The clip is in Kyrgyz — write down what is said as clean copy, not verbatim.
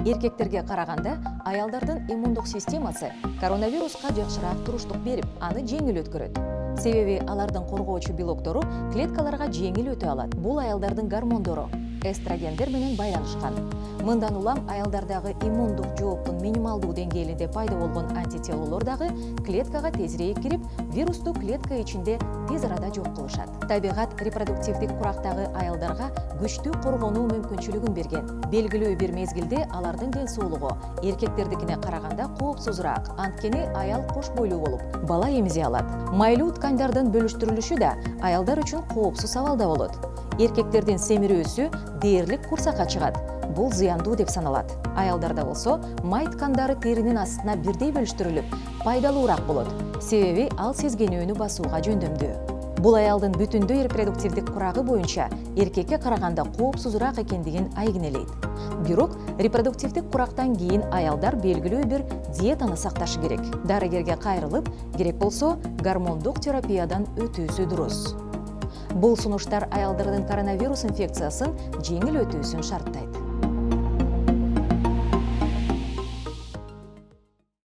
Эркектерге караганда аялдардын иммундук системасы коронавируска жакшыраак туруштук берип, аны жеңил өткөрөт. Себеби алардын коргоочу белоктору клеткаларга жеңил өтө алат. Бул аялдардын гормондору эстрогендер менен байланышкан. Мындан улам аялдардагы иммундук жооптун минималдуу деңгээлинде пайда болгон антителолор дагы клеткага тезирээк кирип, вирусту клетка ичинде тез арада жок кылышат. Табигат репродуктивдик курактагы аялдарга күчтүү коргонуу мүмкүнчүлүгүн берген. Белгилүү бир мезгилде алардын ден соолугу эркектердикине караганда коопсузураак, анткени аял кош бойлуу болуп, бала эмизе алат. Майлуу ткандардын бөлүштүрүлүшү да аялдар үчүн коопсуз абалда болот. Эркектердин семирүүсү дээрлик курсакка чыгат. Бул зыяндуу деп саналат. Аялдарда болсо, май ткандары теринин астына бирдей бөлүштүрүлүп, пайдалуураак болот. Себеби ал сезгенүүнү басууга жөндөмдүү. Бул аялдын бүтүндөй репродуктивдик курагы боюнча эркекке караганда коопсузураак экендигин айгинелейт. Бирок репродуктивдик курактан кийин аялдар белгилүү бир диетаны сакташы керек. Дарыгерге кайрылып, керек болсо гормондук терапиядан өтүүсү дурус. Бул сунуштар аялдардын коронавирус инфекциясын жеңил өтүүсүн шарттайт.